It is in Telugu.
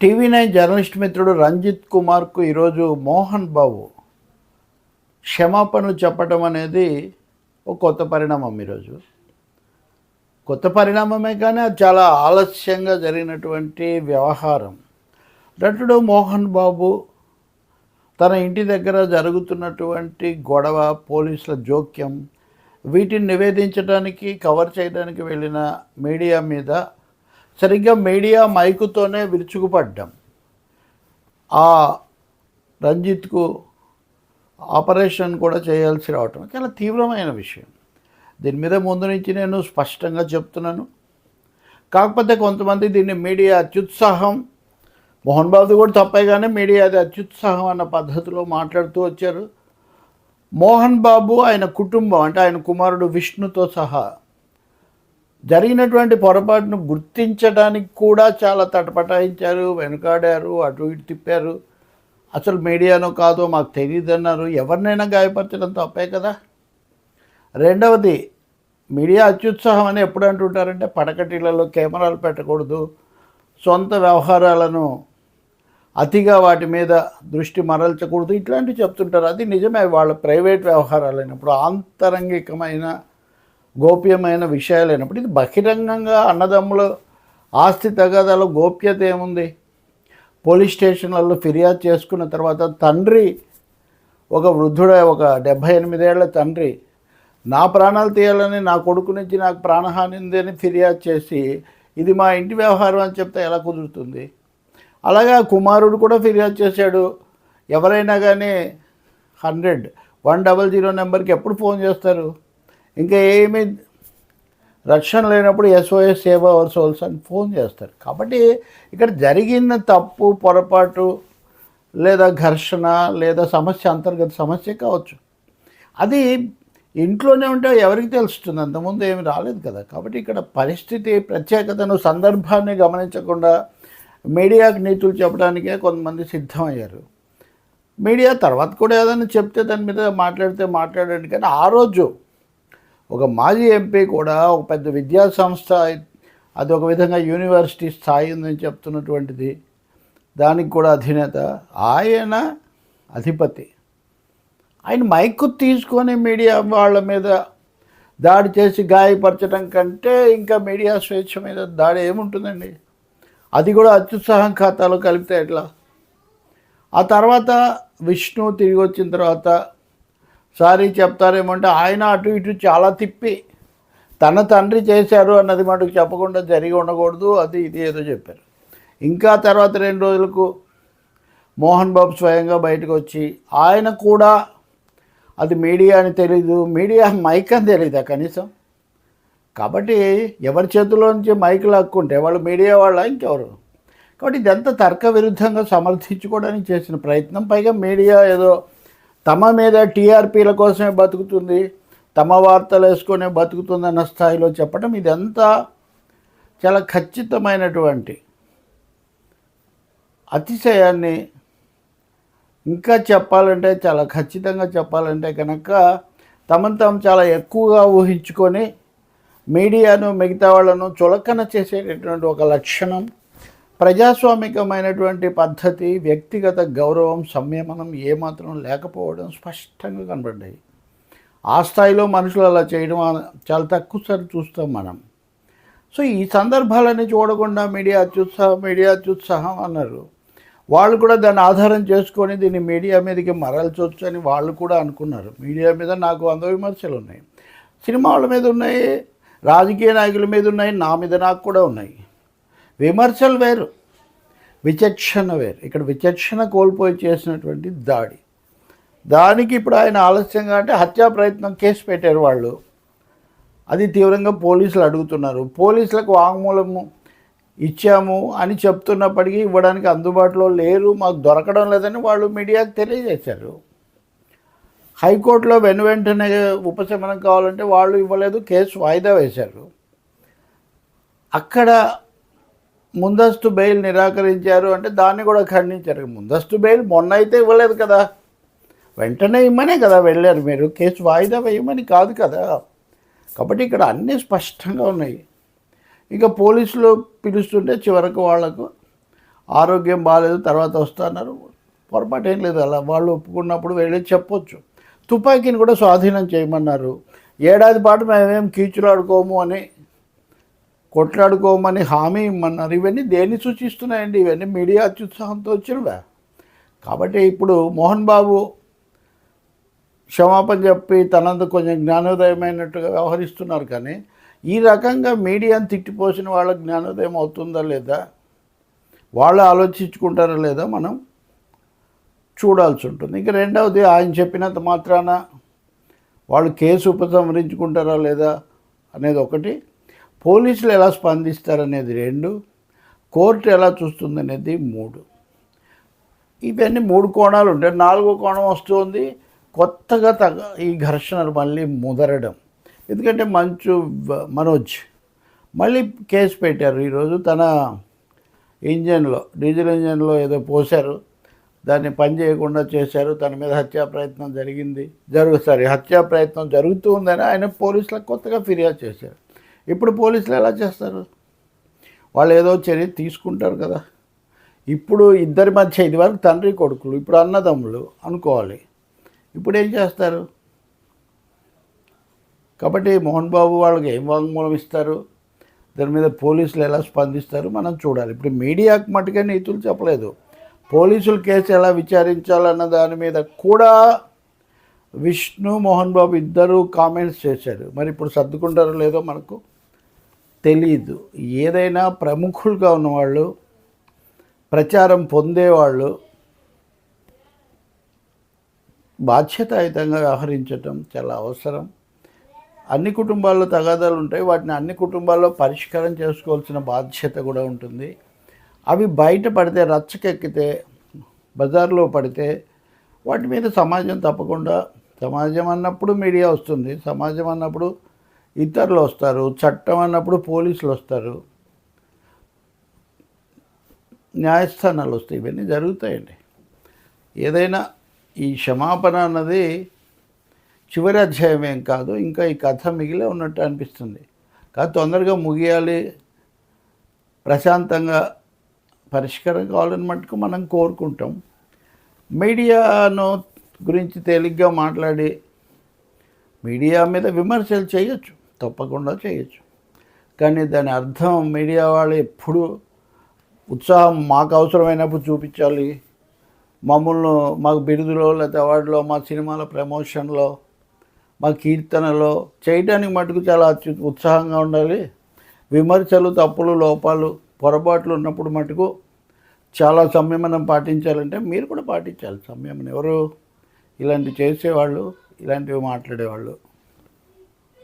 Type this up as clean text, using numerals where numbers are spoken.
టీవీ9 జర్నలిస్ట్ మిత్రుడు రంజిత్ కుమార్కు ఈరోజు మోహన్ బాబు క్షమాపణలు చెప్పడం అనేది ఒక కొత్త పరిణామం. ఈరోజు కొత్త పరిణామమే, కానీ అది చాలా ఆలస్యంగా జరిగినటువంటి వ్యవహారం. నటుడు మోహన్ బాబు తన ఇంటి దగ్గర జరుగుతున్నటువంటి గొడవ, పోలీసుల జోక్యం, వీటిని నివేదించడానికి, కవర్ చేయడానికి వెళ్ళిన మీడియా మీద సరిగ్గా మీడియా మైకుతోనే విరుచుకుపడ్డాం. ఆ రంజిత్కు ఆపరేషన్ కూడా చేయాల్సి రావటం చాలా తీవ్రమైన విషయం. దీని మీద ముందు నుంచి నేను స్పష్టంగా చెప్తున్నాను. కాకపోతే కొంతమంది దీన్ని మీడియా అత్యుత్సాహం, మోహన్ బాబు కూడా తప్పే, కానీ మీడియా అది అత్యుత్సాహం అన్న పద్ధతిలో మాట్లాడుతూ వచ్చారు. మోహన్ బాబు, ఆయన కుటుంబం, అంటే ఆయన కుమారుడు విష్ణుతో సహా జరిగినటువంటి పొరపాటును గుర్తించడానికి కూడా చాలా తటపటాయించారు, వెనుకాడారు, అటు ఇటు తిప్పారు. అసలు మీడియానో కాదో మాకు తెలియదు అన్నారు. ఎవరినైనా గాయపరచడం తప్పే కదా. రెండవది, మీడియా అత్యుత్సాహం అని ఎప్పుడు అంటుంటారంటే పడకటీలలో కెమెరాలు పెట్టకూడదు, సొంత వ్యవహారాలను అతిగా వాటి మీద దృష్టి మరల్చకూడదు, ఇట్లాంటివి చెప్తుంటారు. అది నిజమే, వాళ్ళ ప్రైవేట్ వ్యవహారాలు అయినప్పుడు, ఆంతరంగికమైన గోప్యమైన విషయాలు అయినప్పుడు. ఇది బహిరంగంగా అన్నదమ్ముల ఆస్తి తగాదాలో గోప్యత ఏముంది? పోలీస్ స్టేషన్లలో ఫిర్యాదు చేసుకున్న తర్వాత తండ్రి, ఒక వృద్ధుడే, ఒక 78 ఏళ్ల తండ్రి, నా ప్రాణాలు తీయాలని నా కొడుకు నుంచి నాకు ప్రాణహాని ఉంది అని ఫిర్యాదు చేసి ఇది మా ఇంటి వ్యవహారం అని చెప్తే ఎలా కుదురుతుంది? అలాగే కుమారుడు కూడా ఫిర్యాదు చేశాడు. ఎవరైనా కానీ 100 నెంబర్కి ఎప్పుడు ఫోన్ చేస్తారు? ఇంకా ఏమీ రక్షణ లేనప్పుడు SOS సేవ్ అవర్ సోల్స్ అని ఫోన్ చేస్తారు. కాబట్టి ఇక్కడ జరిగిన తప్పు, పొరపాటు, లేదా ఘర్షణ, లేదా సమస్య, అంతర్గత సమస్య కావచ్చు. అది ఇంట్లోనే ఉంటే ఎవరికి తెలుస్తుంది? అంతకుముందు ఏమి రాలేదు కదా. కాబట్టి ఇక్కడ పరిస్థితి ప్రత్యేకతను, సందర్భాన్ని గమనించకుండా మీడియాకు నీతులు చెప్పడానికే కొంతమంది సిద్ధమయ్యారు. మీడియా తర్వాత కూడా ఏదైనా చెప్తే దాని మీద మాట్లాడండి, కానీ ఆ రోజు ఒక మాజీ ఎంపీ కూడా ఒక పెద్ద విద్యా సంస్థ, అది ఒక విధంగా యూనివర్సిటీ స్థాయి ఉందని చెప్తున్నటువంటిది, దానికి కూడా అధినేత, ఆయన అధిపతి, ఆయన మైకు తీసుకొని మీడియా వాళ్ళ మీద దాడి చేసి గాయపరచడం కంటే ఇంకా మీడియా స్వేచ్ఛ మీద దాడి ఏముంటుందండి? అది కూడా అత్యుత్సాహం ఖాతాలో కలిపితే ఎట్లా? ఆ తర్వాత విష్ణు తిరిగి వచ్చిన తర్వాత సారీ చెప్తారేమంటే ఆయన అటు ఇటు చాలా తిప్పి తన తండ్రి చేశారు అన్నది మటుకు చెప్పకుండా జరిగి ఉండకూడదు, అది ఇది ఏదో చెప్పారు. ఇంకా తర్వాత 2 రోజులకు మోహన్ బాబు స్వయంగా బయటకు వచ్చి ఆయన కూడా అది మీడియా అని తెలీదు, మీడియా మైక్ అని తెలీదా కనీసం? కాబట్టి ఎవరి చేతిలో నుంచి మైక్ లాక్కుంటే వాళ్ళు మీడియా వాళ్ళ ఇంకెవరు? కాబట్టి ఇదంతా తర్క విరుద్ధంగా సమర్థించుకోవడానికి చేసిన ప్రయత్నం. పైగా మీడియా ఏదో తమ మీద TRPల కోసమే బతుకుతుంది, తమ వార్తలు వేసుకొనే బతుకుతుందన్న స్థాయిలో చెప్పడం, ఇదంతా చాలా ఖచ్చితమైనటువంటి అతిశయాన్ని. ఇంకా చెప్పాలంటే, చాలా ఖచ్చితంగా చెప్పాలంటే కనుక తమను తాము చాలా ఎక్కువగా ఊహించుకొని మీడియాను, మిగతా వాళ్ళను చులకన చేసేటటువంటి ఒక లక్షణం, ప్రజాస్వామికమైనటువంటి పద్ధతి, వ్యక్తిగత గౌరవం, సంయమనం ఏమాత్రం లేకపోవడం స్పష్టంగా కనబడ్డాయి. ఆ స్థాయిలో మనుషులు అలా చేయడం చాలా తక్కువసారి చూస్తాం మనం. సో ఈ సందర్భాలన్నీ చూడకుండా మీడియా అత్యుత్సాహం అన్నారు. వాళ్ళు కూడా దాన్ని ఆధారం చేసుకొని దీన్ని మీడియా మీదకి మరల్చవచ్చు అని వాళ్ళు కూడా అనుకున్నారు. మీడియా మీద నాకు 100 విమర్శలు ఉన్నాయి, సినిమా వాళ్ళ మీద ఉన్నాయి, రాజకీయ నాయకుల మీద ఉన్నాయి, నా మీద నాకు కూడా ఉన్నాయి. విమర్శలు వేరు, విచక్షణ వేరు. ఇక్కడ విచక్షణ కోల్పోయి చేసినటువంటి దానికి ఇప్పుడు ఆయన ఆలస్యంగా, అంటే హత్యా ప్రయత్నం కేసు పెట్టారు వాళ్ళు, అది తీవ్రంగా పోలీసులు అడుగుతున్నారు. పోలీసులకు వాంగ్మూలము ఇచ్చాము అని చెప్తున్నప్పటికీ ఇవ్వడానికి అందుబాటులో లేరు, మాకు దొరకడం లేదని వాళ్ళు మీడియాకు తెలియజేశారు. హైకోర్టులో వెంటనే ఉపశమనం కావాలంటే వాళ్ళు ఇవ్వలేదు, కేసు వాయిదా వేశారు. అక్కడ ముందస్తు బెయిల్ నిరాకరించారు అంటే దాన్ని కూడా ఖండించారు. ముందస్తు బెయిల్ మొన్న అయితే ఇవ్వలేదు కదా, వెంటనే ఇమ్మనే కదా వెళ్ళారు మీరు, కేసు వాయిదా వేయమని కాదు కదా. కాబట్టి ఇక్కడ అన్నీ స్పష్టంగా ఉన్నాయి. ఇక పోలీసులు పిలుస్తుంటే చివరకు వాళ్లకు ఆరోగ్యం బాగాలేదు తర్వాత వస్తున్నారు, పొరపాటు ఏం లేదు. అలా వాళ్ళు ఒప్పుకున్నప్పుడు వెళ్ళి చెప్పొచ్చు. తుపాకీని కూడా స్వాధీనం చేయమన్నారు. ఏడాది పాటు మేమేం కీచులాడుకోము అని, కొట్లాడుకోమని హామీ ఇమ్మన్నారు. ఇవన్నీ దేన్ని సూచిస్తున్నాయండి? ఇవన్నీ మీడియా అత్యుత్సాహంతో వచ్చినవా? కాబట్టి ఇప్పుడు మోహన్ బాబు క్షమాపణ చెప్పి తనందు కొంచెం జ్ఞానోదయమైనట్టుగా వ్యవహరిస్తున్నారు. కానీ ఈ రకంగా మీడియాను తిట్టిపోసిన వాళ్ళకి జ్ఞానోదయం అవుతుందా లేదా, వాళ్ళు ఆలోచించుకుంటారా లేదా, మనం చూడాల్సి ఉంటుంది. ఇంకా రెండవది, ఆయన చెప్పినంత మాత్రాన వాళ్ళు కేసు ఉపసంహరించుకుంటారా లేదా అనేది ఒకటి, పోలీసులు ఎలా స్పందిస్తారనేది రెండు, కోర్టు ఎలా చూస్తుందనేది మూడు. ఇవన్నీ మూడు కోణాలు ఉంటాయి. నాలుగో కోణం వస్తుంది, కొత్తగా ఈ ఘర్షణలు మళ్ళీ ముదరడం. ఎందుకంటే మనోజ్ మళ్ళీ కేసు పెట్టారు ఈరోజు. తన ఇంజన్లో, డీజిల్ ఇంజన్లో ఏదో పోశారు, దాన్ని పని చేయకుండా చేశారు, తన మీద హత్యా ప్రయత్నం హత్యా ప్రయత్నం జరుగుతూ ఉందని ఆయన పోలీసులకు కొత్తగా ఫిర్యాదు చేశారు. ఇప్పుడు పోలీసులు ఎలా చేస్తారు? వాళ్ళు ఏదో చర్య తీసుకుంటారు కదా. ఇప్పుడు ఇద్దరి మధ్య, ఇదివరకు తండ్రి కొడుకులు, ఇప్పుడు అన్నదమ్ములు అనుకోవాలి. ఇప్పుడు ఏం చేస్తారు? కాబట్టి మోహన్ బాబు వాళ్ళకి ఏం వాంగ్మూలం ఇస్తారు, దాని మీద పోలీసులు ఎలా స్పందిస్తారు మనం చూడాలి. ఇప్పుడు మీడియాకు మట్టుగా నీతులు చెప్పలేదు. పోలీసులు కేసు ఎలా విచారించాలన్న దాని మీద కూడా విష్ణు, మోహన్ బాబు ఇద్దరు కామెంట్స్ చేశారు. మరి ఇప్పుడు సర్దుకుంటారో లేదో మనకు తెలీదు. ఏదైనా ప్రముఖులుగా ఉన్నవాళ్ళు, ప్రచారం పొందేవాళ్ళు బాధ్యతాయుతంగా వ్యవహరించటం చాలా అవసరం. అన్ని కుటుంబాల్లో తగాదాలు ఉంటాయి, వాటిని అన్ని కుటుంబాల్లో పరిష్కారం చేసుకోవాల్సిన బాధ్యత కూడా ఉంటుంది. అవి బయట పడితే, రచ్చకెక్కితే, బజార్లో పడితే వాటి మీద సమాజం తప్పకుండా, సమాజం అన్నప్పుడు మీడియా వస్తుంది, సమాజం అన్నప్పుడు ఇతరులు వస్తారు, చట్టం అన్నప్పుడు పోలీసులు వస్తారు, న్యాయస్థానాలు వస్తాయి, ఇవన్నీ జరుగుతాయండి. ఏదైనా ఈ క్షమాపణ అన్నది చివరి అధ్యాయం ఏం కాదు, ఇంకా ఈ కథ మిగిలే ఉన్నట్టు అనిపిస్తుంది. కాదు, తొందరగా ముగియాలి, ప్రశాంతంగా పరిష్కారం కావాలని మటుకు మనం కోరుకుంటాం. మీడియాను గురించి తేలిగ్గా మాట్లాడి మీడియా మీద విమర్శలు చేయొచ్చు, తప్పకుండా చేయొచ్చు. కానీ దాని అర్థం మీడియా వాళ్ళు ఎప్పుడు ఉత్సాహం మాకు అవసరమైనప్పుడు చూపించాలి, మాకు బిరుదులో లేకపోతే అవార్డులో, మా సినిమాల ప్రమోషన్లో, మా కీర్తనలో చేయడానికి మటుకు చాలా ఉత్సాహంగా ఉండాలి. విమర్శలు, తప్పులు, లోపాలు, పొరపాట్లు ఉన్నప్పుడు మటుకు చాలా సంయమనం పాటించాలంటే మీరు కూడా పాటించాలి సంయమనం. ఎవరు ఇలాంటివి చేసేవాళ్ళు, ఇలాంటివి మాట్లాడేవాళ్ళు